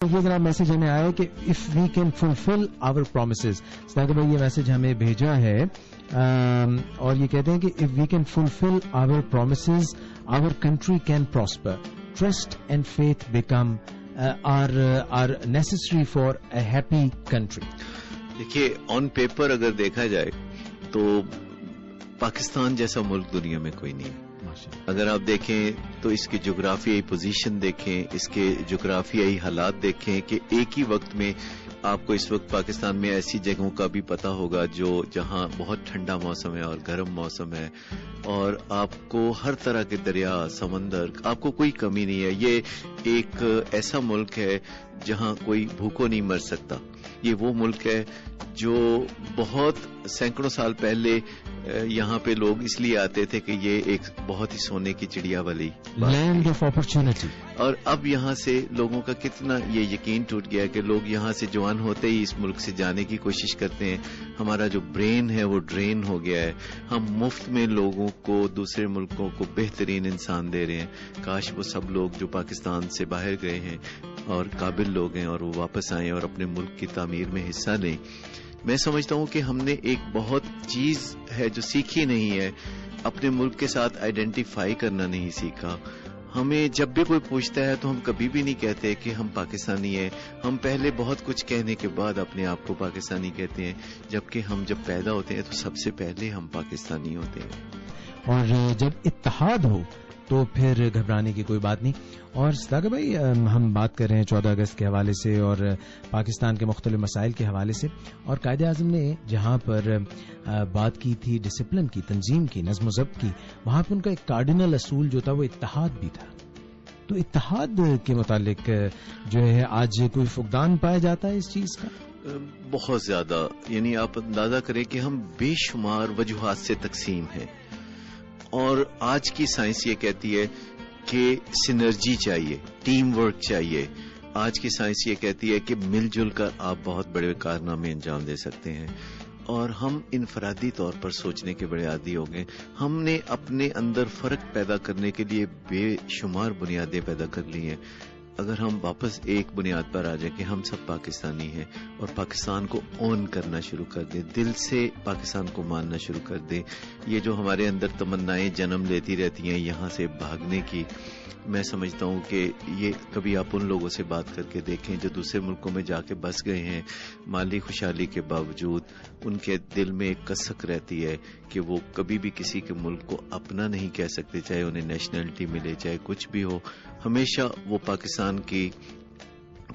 یہ ذرا میسج ہمیں آیا کہ if we can fulfil our promises. Sadaqat بھائی یہ میسج ہمیں بھیجا ہے اور یہ کہتے ہیں کہ if we can fulfil our promises our country can prosper. Trust and faith become are necessary for a happy country. دیکھیے آن پیپر اگر دیکھا جائے تو پاکستان جیسا ملک دنیا میں کوئی نہیں ہے. اگر آپ دیکھیں تو اس کی جغرافیائی پوزیشن دیکھیں, اس کے جغرافیائی حالات دیکھیں کہ ایک ہی وقت میں آپ کو اس وقت پاکستان میں ایسی جگہوں کا بھی پتا ہوگا جہاں بہت ٹھنڈا موسم ہے اور گرم موسم ہے, اور آپ کو ہر طرح کے دریا سمندر آپ کو کوئی کمی نہیں ہے. یہ ایک ایسا ملک ہے جہاں کوئی بھوکوں نہیں مر سکتا. یہ وہ ملک ہے جو بہت سینکڑوں سال پہلے یہاں پہ لوگ اس لیے آتے تھے کہ یہ ایک بہت ہی سونے کی چڑیا والی لینڈ آف اپرچونٹی. اور اب یہاں سے لوگوں کا کتنا یہ یقین ٹوٹ گیا کہ لوگ یہاں سے جوان ہوتے ہی اس ملک سے جانے کی کوشش کرتے ہیں. ہمارا جو برین ہے وہ ڈرین ہو گیا ہے. ہم مفت میں لوگوں کو دوسرے ملکوں کو بہترین انسان دے رہے ہیں. کاش وہ سب لوگ جو پاکستان سے باہر گئے ہیں اور قابل لوگ ہیں اور وہ واپس آئیں اور اپنے ملک کی تعمیر میں حصہ لیں. میں سمجھتا ہوں کہ ہم نے ایک بہت چیز ہے جو سیکھی نہیں ہے, اپنے ملک کے ساتھ آئیڈینٹیفائی کرنا نہیں سیکھا. ہمیں جب بھی کوئی پوچھتا ہے تو ہم کبھی بھی نہیں کہتے کہ ہم پاکستانی ہیں. ہم پہلے بہت کچھ کہنے کے بعد اپنے آپ کو پاکستانی کہتے ہیں, جبکہ ہم جب پیدا ہوتے ہیں تو سب سے پہلے ہم پاکستانی ہوتے ہیں. اور جب اتحاد ہو تو پھر گھبرانے کی کوئی بات نہیں. اور صداقت بھائی ہم بات کر رہے ہیں 14 اگست کے حوالے سے اور پاکستان کے مختلف مسائل کے حوالے سے, اور قائد اعظم نے جہاں پر بات کی تھی ڈسپلن کی, تنظیم کی, نظم و ضبط کی, وہاں پہ ان کا ایک کارڈینل اصول جو تھا وہ اتحاد بھی تھا. تو اتحاد کے متعلق جو ہے آج کوئی فقدان پایا جاتا ہے اس چیز کا؟ بہت زیادہ. یعنی آپ اندازہ کریں کہ ہم بے شمار وجوہات سے تقسیم ہیں, اور آج کی سائنس یہ کہتی ہے کہ سینرجی چاہیے, ٹیم ورک چاہیے. آج کی سائنس یہ کہتی ہے کہ مل جل کر آپ بہت بڑے کارنامے انجام دے سکتے ہیں. اور ہم انفرادی طور پر سوچنے کے بڑے عادی ہو گئے. ہم نے اپنے اندر فرق پیدا کرنے کے لیے بے شمار بنیادیں پیدا کر لی ہیں. اگر ہم واپس ایک بنیاد پر آ جائیں کہ ہم سب پاکستانی ہیں اور پاکستان کو اون کرنا شروع کر دیں, دل سے پاکستان کو ماننا شروع کر دیں. یہ جو ہمارے اندر تمنائیں جنم لیتی رہتی ہیں یہاں سے بھاگنے کی, میں سمجھتا ہوں کہ یہ کبھی آپ ان لوگوں سے بات کر کے دیکھیں جو دوسرے ملکوں میں جا کے بس گئے ہیں. مالی خوشحالی کے باوجود ان کے دل میں ایک کسک رہتی ہے کہ وہ کبھی بھی کسی کے ملک کو اپنا نہیں کہہ سکتے, چاہے انہیں نیشنلٹی ملے چاہے کچھ بھی ہو. ہمیشہ وہ پاکستان کی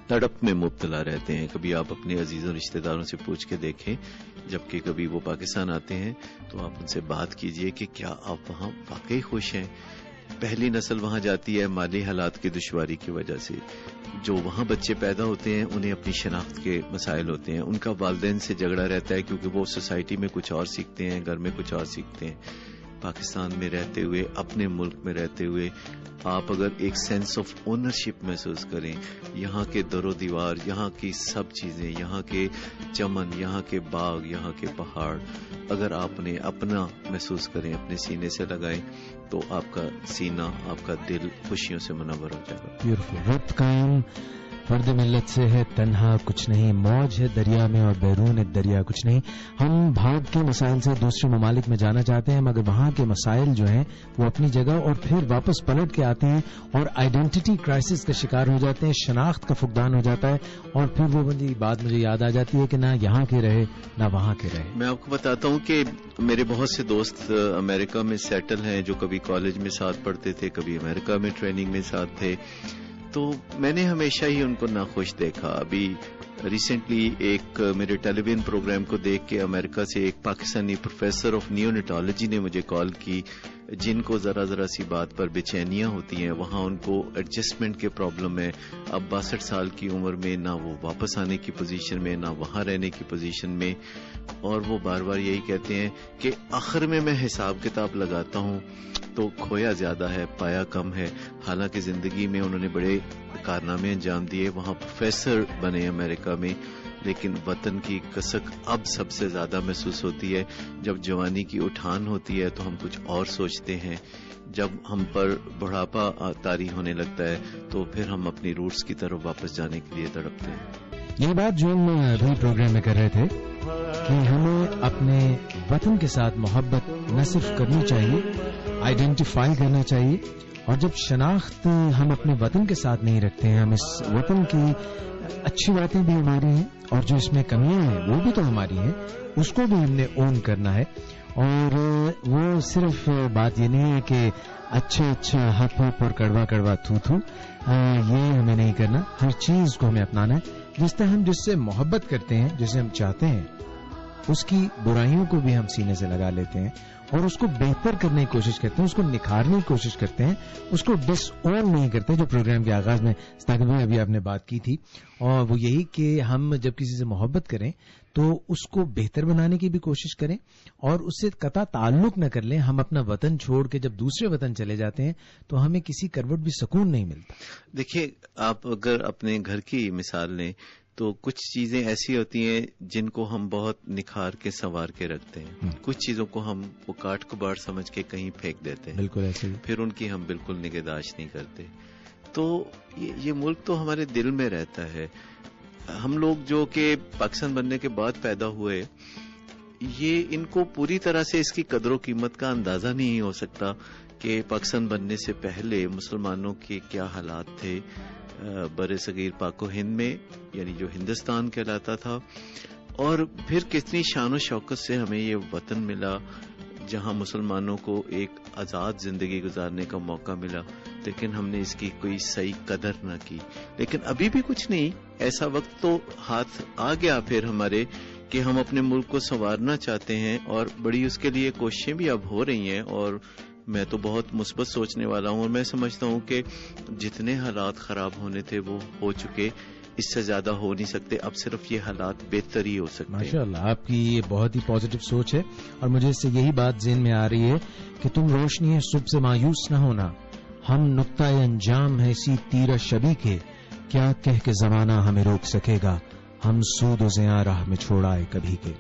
تڑپ میں مبتلا رہتے ہیں. کبھی آپ اپنے عزیزوں رشتہ داروں سے پوچھ کے دیکھیں, جبکہ کبھی وہ پاکستان آتے ہیں تو آپ ان سے بات کیجئے کہ کیا آپ وہاں واقعی خوش ہیں. پہلی نسل وہاں جاتی ہے مالی حالات کی دشواری کی وجہ سے. جو وہاں بچے پیدا ہوتے ہیں انہیں اپنی شناخت کے مسائل ہوتے ہیں, ان کا والدین سے جھگڑا رہتا ہے کیونکہ وہ سوسائٹی میں کچھ اور سیکھتے ہیں, گھر میں کچھ اور سیکھتے ہیں. پاکستان میں رہتے ہوئے, اپنے ملک میں رہتے ہوئے آپ اگر ایک سینس آف اونرشپ محسوس کریں, یہاں کے در و دیوار, یہاں کی سب چیزیں, یہاں کے چمن, یہاں کے باغ, یہاں کے پہاڑ اگر آپ نے اپنا محسوس کریں, اپنے سینے سے لگائیں, تو آپ کا سینہ, آپ کا دل خوشیوں سے منور ہو جائے گا. بیوٹیفل. ربط قائم فرد ملت سے ہے, تنہا کچھ نہیں, موج ہے دریا میں اور بیرون دریا کچھ نہیں. ہم بھاگ کے مسائل سے دوسرے ممالک میں جانا چاہتے ہیں, مگر وہاں کے مسائل جو ہیں وہ اپنی جگہ, اور پھر واپس پلٹ کے آتے ہیں اور آئیڈینٹی کرائسس کا شکار ہو جاتے ہیں, شناخت کا فقدان ہو جاتا ہے, اور پھر وہ بات مجھے یاد آ جاتی ہے کہ نہ یہاں کے رہے نہ وہاں کے رہے. میں آپ کو بتاتا ہوں کہ میرے بہت سے دوست امریکہ میں سیٹل ہیں جو کبھی کالج میں ساتھ پڑھتے تھے, کبھی امریکہ میں ٹریننگ میں ساتھ تھے. تو میں نے ہمیشہ ہی ان کو ناخوش دیکھا. ابھی ریسنٹلی ایک میرے ٹیلی ویژن پروگرام کو دیکھ کے امریکہ سے ایک پاکستانی پروفیسر آف نیونیٹالوجی نے مجھے کال کی, جن کو ذرا سی بات پر بے چینیاں ہوتی ہیں. وہاں ان کو ایڈجسٹمنٹ کے پرابلم ہے. اب 62 سال کی عمر میں نہ وہ واپس آنے کی پوزیشن میں, نہ وہاں رہنے کی پوزیشن میں, اور وہ بار بار یہی کہتے ہیں کہ آخر میں حساب کتاب لگاتا ہوں تو کھویا زیادہ ہے, پایا کم ہے. حالانکہ زندگی میں انہوں نے بڑے کارنامے انجام دیے, وہاں پروفیسر بنے امریکہ میں, لیکن وطن کی کسک اب سب سے زیادہ محسوس ہوتی ہے. جب جوانی کی اٹھان ہوتی ہے تو ہم کچھ اور سوچتے ہیں. جب ہم پر بڑھاپا طاری ہونے لگتا ہے تو پھر ہم اپنی روٹس کی طرف واپس جانے کے لیے تڑپتے ہیں. یہ بات جو ہم ابھی پروگرام میں کر رہے تھے کہ ہمیں اپنے وطن کے ساتھ محبت نہ صرف کرنی چاہیے، آئیڈینٹیفائی کرنا چاہیے، اور جب شناخت ہم اپنے وطن کے ساتھ نہیں رکھتے ہیں، ہم اس وطن کی اچھی باتیں بھی ہماری ہیں اور جو اس میں کمیاں ہیں وہ بھی تو ہماری ہیں، اس کو بھی ہم نے اون کرنا ہے. اور وہ صرف بات یہ نہیں ہے کہ اچھا ہپ ہپ اور کڑوا کڑوا تھو تھو، یہ ہمیں نہیں کرنا. ہر چیز کو ہمیں اپنانا ہے. جس طرح ہم جس سے محبت کرتے ہیں، جسے ہم چاہتے ہیں، اس کی برائیوں کو بھی ہم سینے سے لگا لیتے ہیں اور اس کو بہتر کرنے کی کوشش کرتے ہیں، اس کو نکھارنے کی کوشش کرتے ہیں، اس کو ڈس اون نہیں کرتے. جو پروگرام کے آغاز میں ثاقب بھائی ابھی آپ نے بات کی تھی، اور وہ یہی کہ ہم جب کسی سے محبت کریں تو اس کو بہتر بنانے کی بھی کوشش کریں اور اس سے قطع تعلق نہ کر لیں. ہم اپنا وطن چھوڑ کے جب دوسرے وطن چلے جاتے ہیں تو ہمیں کسی کروٹ بھی سکون نہیں ملتا. دیکھیے، آپ اگر اپنے گھر کی مثال لیں تو کچھ چیزیں ایسی ہوتی ہیں جن کو ہم بہت نکھار کے سنوار کے رکھتے ہیں. کچھ چیزوں کو ہم وہ کاٹ کباڑ سمجھ کے کہیں پھینک دیتے ہیں. بالکل ایسے ہی. پھر ان کی ہم بالکل نگہداشت نہیں کرتے. تو یہ ملک تو ہمارے دل میں رہتا ہے. ہم لوگ جو کہ پاکستان بننے کے بعد پیدا ہوئے، یہ ان کو پوری طرح سے اس کی قدر و قیمت کا اندازہ نہیں ہو سکتا کہ پاکستان بننے سے پہلے مسلمانوں کے کیا حالات تھے بر صغیر پاک و ہند میں، یعنی جو ہندوستان کہلاتا تھا، اور پھر کتنی شان و شوکت سے ہمیں یہ وطن ملا جہاں مسلمانوں کو ایک آزاد زندگی گزارنے کا موقع ملا. لیکن ہم نے اس کی کوئی صحیح قدر نہ کی. لیکن ابھی بھی کچھ نہیں، ایسا وقت تو ہاتھ آ گیا پھر ہمارے کہ ہم اپنے ملک کو سنوارنا چاہتے ہیں، اور بڑی اس کے لیے کوششیں بھی اب ہو رہی ہیں. اور میں تو بہت مثبت سوچنے والا ہوں، اور میں سمجھتا ہوں کہ جتنے حالات خراب ہونے تھے وہ ہو چکے، اس سے زیادہ ہو نہیں سکتے. اب صرف یہ حالات بہتر ہی ہو سکتے ہیں. ماشاءاللہ، آپ کی یہ بہت ہی پازیٹو سوچ ہے، اور مجھے اس سے یہی بات ذہن میں آ رہی ہے کہ تم روشنی صبح سے مایوس نہ ہونا، ہم نقطہ انجام ہے اسی تیرہ شبی کے، کیا کہہ کے زمانہ ہمیں روک سکے گا، ہم سود و زیاں راہ میں چھوڑائے کبھی کے.